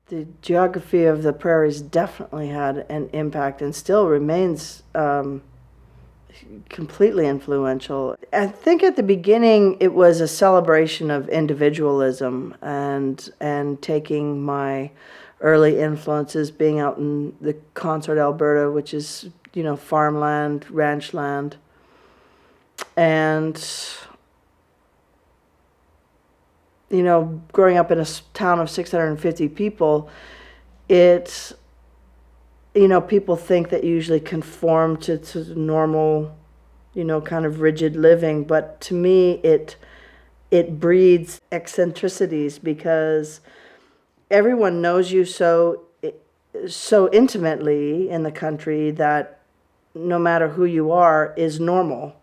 The geography of the prairies definitely had an impact and still remains completely influential. I think at the beginning it was a celebration of individualism and taking my early influences, being out in the Consort, Alberta, which is, you know, farmland, ranch land, and, you know, growing up in a town of 650 people, it's, you know, people think that you usually conform to normal, you know, kind of rigid living, but to me it breeds eccentricities because everyone knows you so intimately in the country that no matter who you are is normal,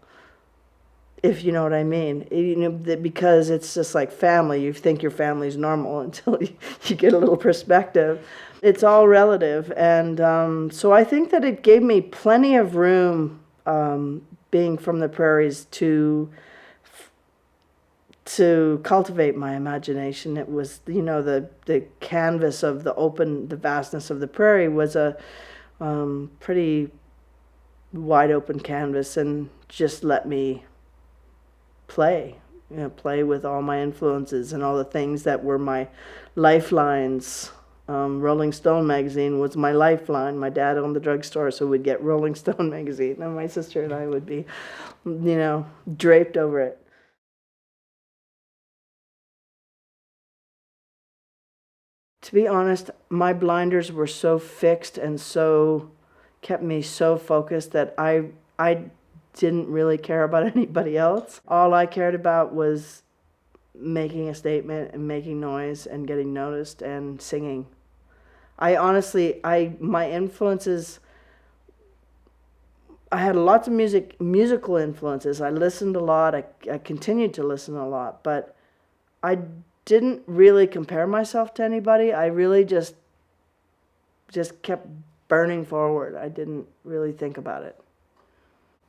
if you know what I mean. You know, because it's just like family. You think your family's normal until you get a little perspective. It's all relative, and so I think that it gave me plenty of room, being from the prairies, to cultivate my imagination. It was, you know, the canvas of the vastness of the prairie was a pretty wide open canvas, and just let me play, you know, play with all my influences and all the things that were my lifelines. Rolling Stone magazine was my lifeline. My dad owned the drugstore, so we'd get Rolling Stone magazine, and my sister and I would be, you know, draped over it. To be honest, my blinders were so fixed and so kept me so focused that I didn't really care about anybody else. All I cared about was making a statement and making noise and getting noticed and singing. I honestly, my influences, I had lots of musical influences. I listened a lot. I continued to listen a lot, but I didn't really compare myself to anybody. I really just kept burning forward. I didn't really think about it.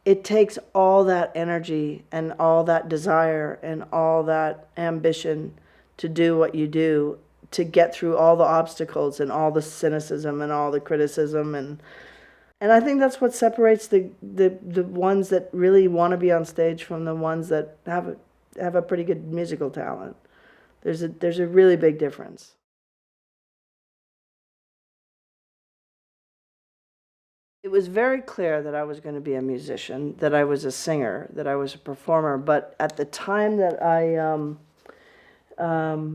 It takes all that energy and all that desire and all that ambition to do what you do, to get through all the obstacles and all the cynicism and all the criticism, and I think that's what separates the ones that really want to be on stage from the ones that have a pretty good musical talent. There's a really big difference. It was very clear that I was going to be a musician, that I was a singer, that I was a performer. But at the time that I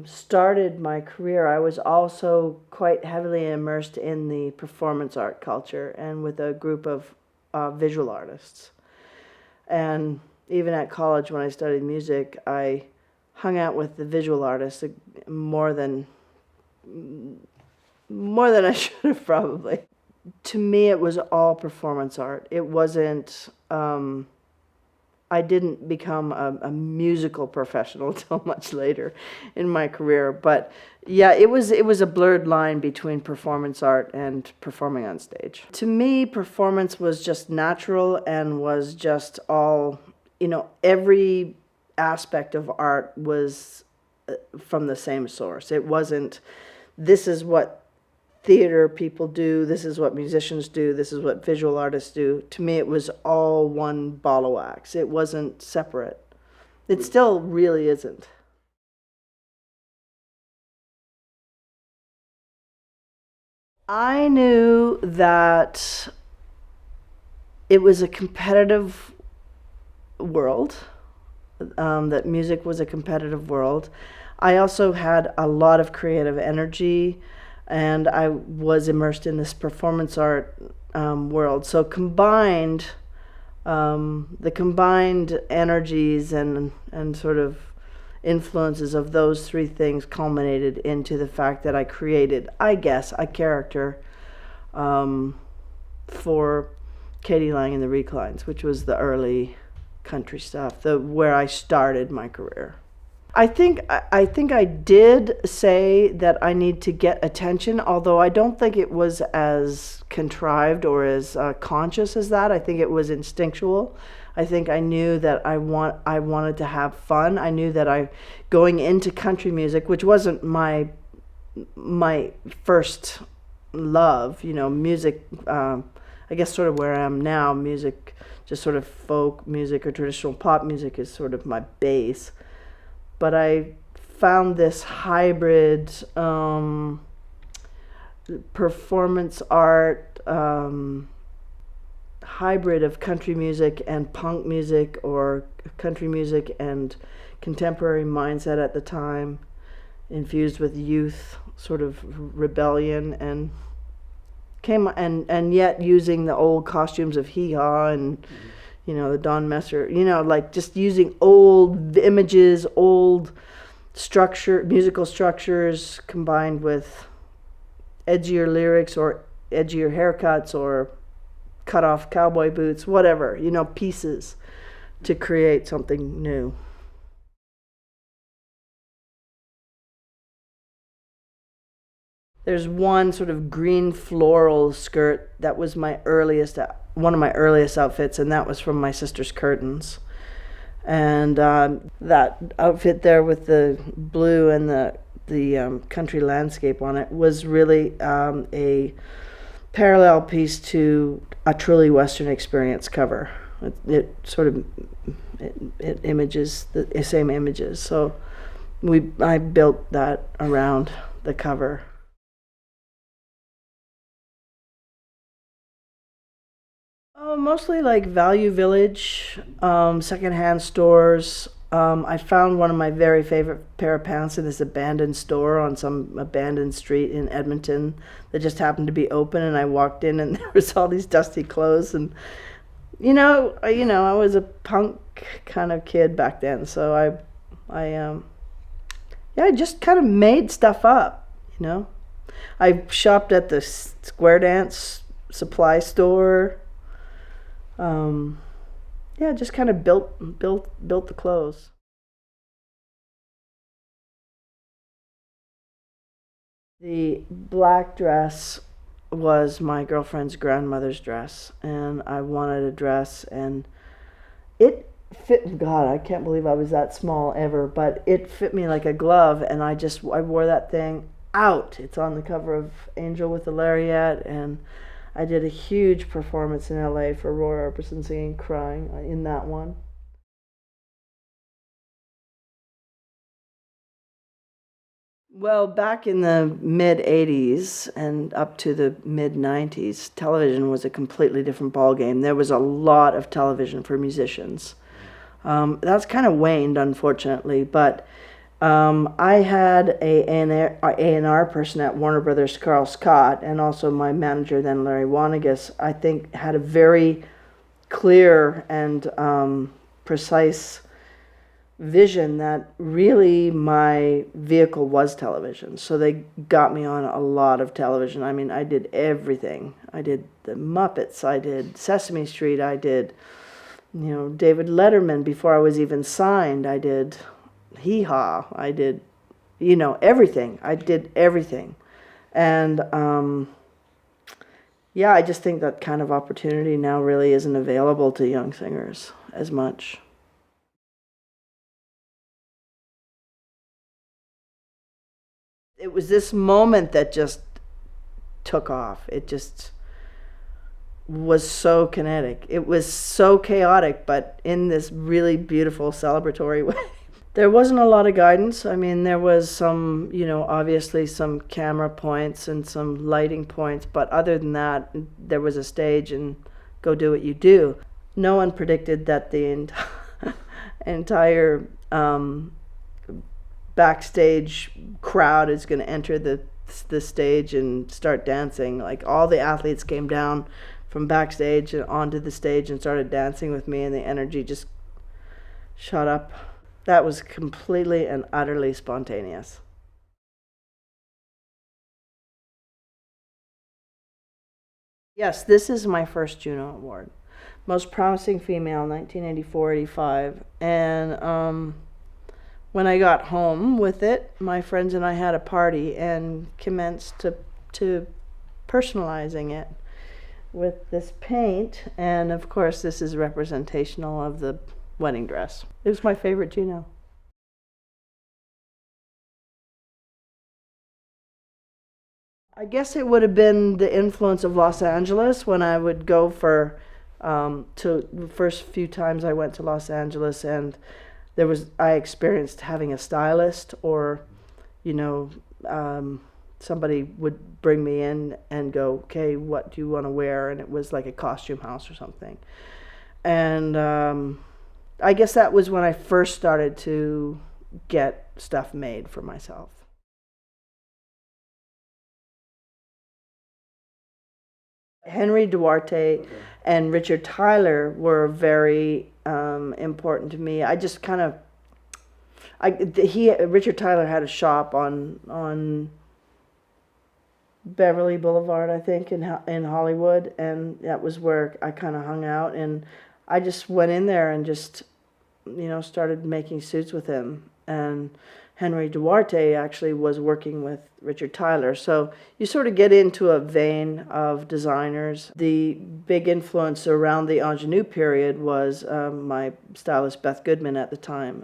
started my career, I was also quite heavily immersed in the performance art culture and with a group of visual artists. And even at college, when I studied music, I hung out with the visual artists more than I should have probably. To me, it was all performance art. It wasn't, I didn't become a musical professional until much later in my career. But yeah, it was a blurred line between performance art and performing on stage. To me, performance was just natural and was just all, you know, every aspect of art was from the same source. It wasn't, this is what theater people do, this is what musicians do, this is what visual artists do. To me, it was all one ball of wax. It wasn't separate. It still really isn't. I knew that it was a competitive world, that music was a competitive world. I also had a lot of creative energy, and I was immersed in this performance art world. So combined, the combined energies and sort of influences of those three things culminated into the fact that I created, I guess, a character for Katie Lang and the Reclines, which was the early country stuff, where I started my career. I think I did say that I need to get attention, although I don't think it was as contrived or as conscious as that. I think it was instinctual. I think I knew that I wanted to have fun. I knew that going into country music, which wasn't my my first love, music, I guess sort of where I am now, music, just sort of folk music or traditional pop music is sort of my base. But I found this hybrid performance art, hybrid of country music and punk music, or country music and contemporary mindset at the time, infused with youth sort of rebellion, and yet using the old costumes of hee haw and the Don Messer, like just using old images, old musical structures combined with edgier lyrics or edgier haircuts or cut off cowboy boots, whatever, pieces to create something new. There's one sort of green floral skirt that was one of my earliest outfits, and that was from my sister's curtains. And that outfit there with the blue and the country landscape on it was really a parallel piece to a Truly Western Experience cover. It sort of images the same images. So I built that around the cover. Oh, mostly like Value Village, secondhand stores. I found one of my very favorite pair of pants in this abandoned store on some abandoned street in Edmonton that just happened to be open, and I walked in and there was all these dusty clothes, and I was a punk kind of kid back then, so I just kind of made stuff up. I shopped at the Square Dance supply store. Just kind of built the clothes. The black dress was my girlfriend's grandmother's dress, and I wanted a dress, and it fit. God, I can't believe I was that small ever, but it fit me like a glove, and I wore that thing out. It's on the cover of Angel with the Lariat, and I did a huge performance in LA for Roy Orbison singing Crying in that one. Well, back in the mid 80s and up to the mid 90s, television was a completely different ballgame. There was a lot of television for musicians. That's kind of waned, unfortunately, but I had a A&R person at Warner Brothers, Carl Scott, and also my manager then, Larry Wanagas, I think had a very clear and precise vision that really my vehicle was television. So they got me on a lot of television. I mean, I did everything. I did the Muppets, I did Sesame Street, I did, David Letterman before I was even signed. I did Hee Haw, I did, everything. I did everything. And I just think that kind of opportunity now really isn't available to young singers as much. It was this moment that just took off. It just was so kinetic. It was so chaotic, but in this really beautiful celebratory way. There wasn't a lot of guidance. I mean, there was some, obviously some camera points and some lighting points, but other than that, there was a stage and go do what you do. No one predicted that the entire backstage crowd is going to enter the stage and start dancing. Like, all the athletes came down from backstage and onto the stage and started dancing with me, and the energy just shot up. That was completely and utterly spontaneous. Yes, this is my first Juno Award. Most Promising Female, 1984-85. And when I got home with it, my friends and I had a party and commenced to personalizing it with this paint. And of course, this is representational of the wedding dress. It was my favorite Juno. I guess it would have been the influence of Los Angeles when I would go for to the first few times I went to Los Angeles, and I experienced having a stylist, or you know, somebody would bring me in and go, okay, what do you want to wear? And it was like a costume house or something. And I guess that was when I first started to get stuff made for myself. Henry Duarte and Richard Tyler were very important to me. I just kind of, Richard Tyler had a shop on Beverly Boulevard, I think, in Hollywood, and that was where I kind of hung out. And I just went in there and just, started making suits with him. And Henry Duarte actually was working with Richard Tyler. So you sort of get into a vein of designers. The big influence around the ingenue period was my stylist Beth Goodman at the time.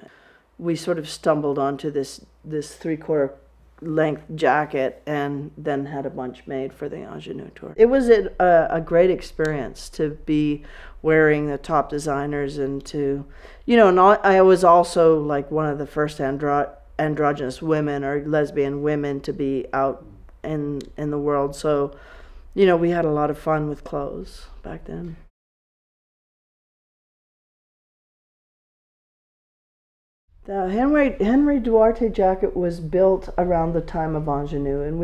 We sort of stumbled onto this 3/4 length jacket and then had a bunch made for the ingenue tour. It was a great experience to be wearing the top designers, and to, and I was also like one of the first androgynous women or lesbian women to be out in the world. So, we had a lot of fun with clothes back then. The Henry Duarte jacket was built around the time of ingenue, and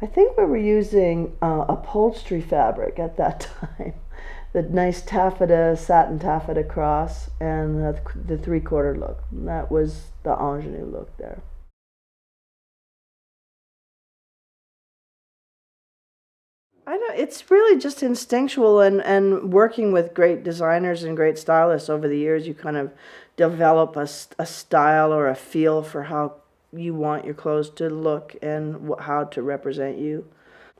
I think we were using upholstery fabric at that time. The nice satin taffeta cross, and the 3/4 look. That was the ingenue look there. I know it's really just instinctual, and working with great designers and great stylists over the years, you kind of develop a style or a feel for how you want your clothes to look and how to represent you.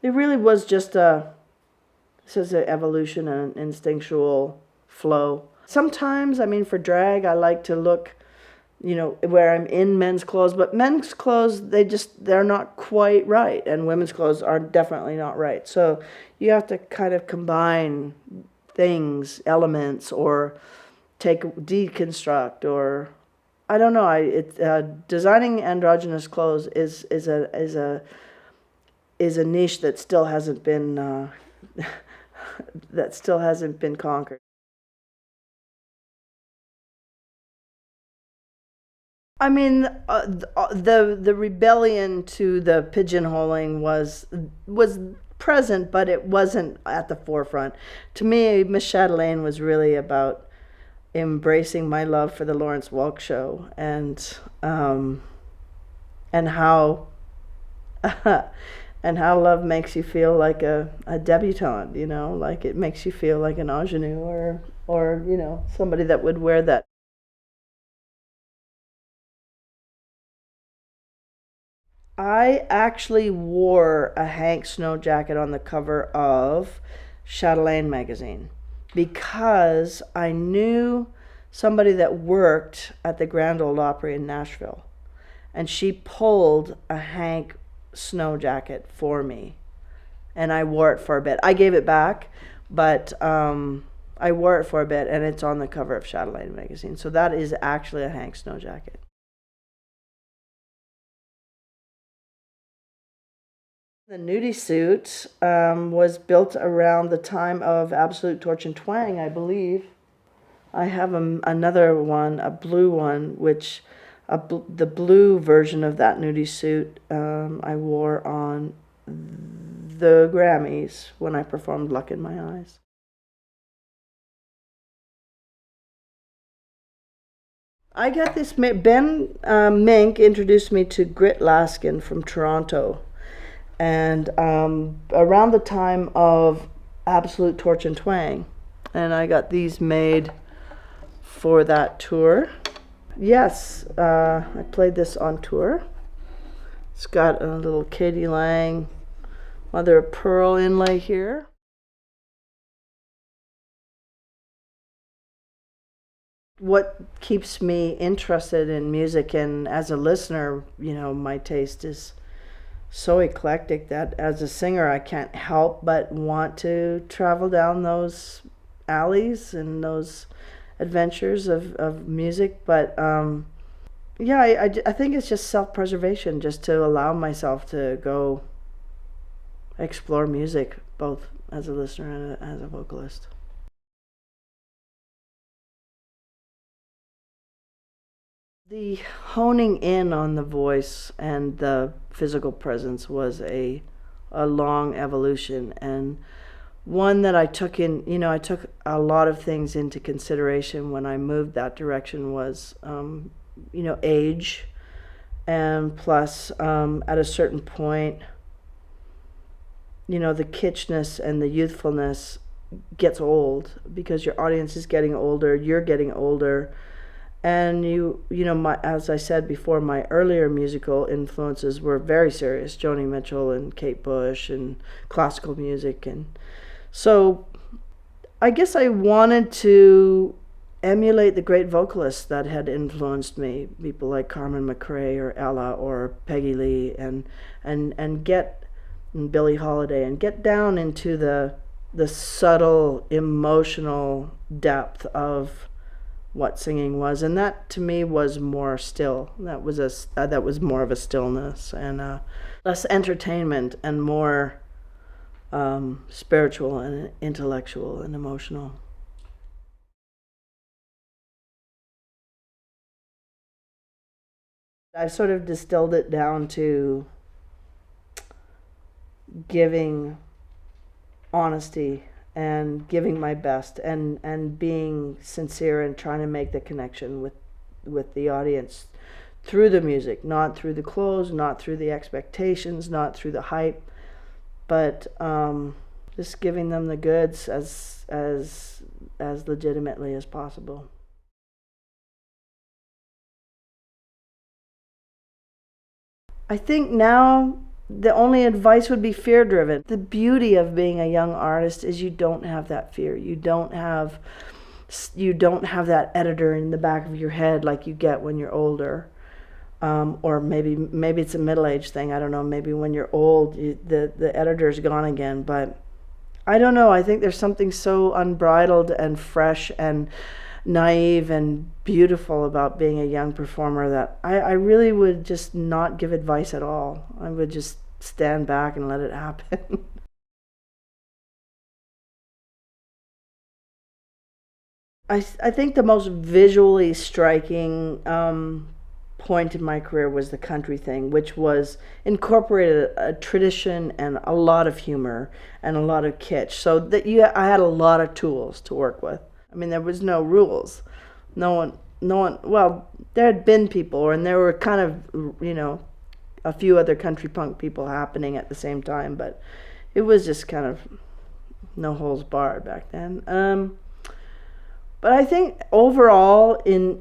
It really was just this is an evolution and an instinctual flow. Sometimes, I mean, for drag, I like to look, where I'm in men's clothes, but men's clothes, they're not quite right, and women's clothes are definitely not right. So you have to kind of combine things, elements, or deconstruct, or I don't know. Designing androgynous clothes is a niche that still hasn't been conquered. I mean, the rebellion to the pigeonholing was present, but it wasn't at the forefront. To me, Miss Chatelaine was really about embracing my love for the Lawrence Welk show, and how and how love makes you feel like a debutante. Like it makes you feel like an ingenue, or somebody that would wear that. I actually wore a Hank Snow jacket on the cover of Chatelaine magazine because I knew somebody that worked at the Grand Ole Opry in Nashville, and she pulled a Hank Snow jacket for me, and I wore it for a bit. I gave it back, but I wore it for a bit, and it's on the cover of Chatelaine magazine. So that is actually a Hank Snow jacket. The nudie suit was built around the time of Absolute Torch and Twang, I believe. I have another one, a blue one, the blue version of that nudie suit I wore on the Grammys when I performed Luck in My Eyes. I got this, Ben Mink introduced me to Grit Laskin from Toronto. And around the time of Absolute Torch and Twang. And I got these made for that tour. Yes, I played this on tour. It's got a little Katie Lang mother of pearl inlay here. What keeps me interested in music, and as a listener, my taste is so eclectic that as a singer I can't help but want to travel down those alleys and those adventures of music. But yeah, I think it's just self-preservation, just to allow myself to go explore music, both as a listener and as a vocalist. The honing in on the voice and the physical presence was a long evolution, and one that I took in, I took a lot of things into consideration when I moved that direction was, age, and plus, at a certain point, the kitschness and the youthfulness gets old because your audience is getting older, you're getting older, and as I said before, my earlier musical influences were very serious: Joni Mitchell and Kate Bush and classical music, and so I guess I wanted to emulate the great vocalists that had influenced me, people like Carmen McRae or Ella or Peggy Lee, and get and Billie Holiday, and get down into the subtle emotional depth of what singing was, and that to me was more still. That was more of a stillness and less entertainment and more spiritual and intellectual and emotional. I've sort of distilled it down to giving honesty and giving my best and being sincere and trying to make the connection with the audience through the music, not through the clothes, not through the expectations, not through the hype, but just giving them the goods as legitimately as possible. I think now the only advice would be fear driven. The beauty of being a young artist is you don't have that fear. You don't have that editor in the back of your head like you get when you're older. Or maybe it's a middle-aged thing. I don't know. Maybe when you're old, the editor's gone again. But I don't know. I think there's something so unbridled and fresh and naive and beautiful about being a young performer that I really would just not give advice at all. I would just stand back and let it happen. I think the most visually striking point in my career was the country thing, which was incorporated a tradition and a lot of humor and a lot of kitsch. So that I had a lot of tools to work with. I mean, there was no rules. No one. Well, there had been people, and there were kind of, a few other country punk people happening at the same time, but it was just kind of no holds barred back then. But I think overall, in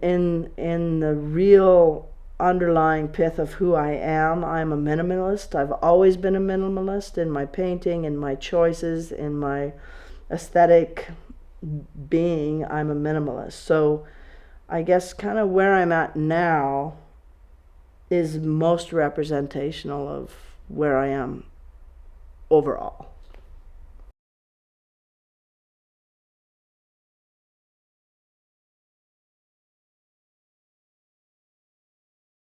the real underlying pith of who I am, I'm a minimalist. I've always been a minimalist in my painting, in my choices, in my aesthetic being. I'm a minimalist. So I guess kind of where I'm at now is most representational of where I am overall.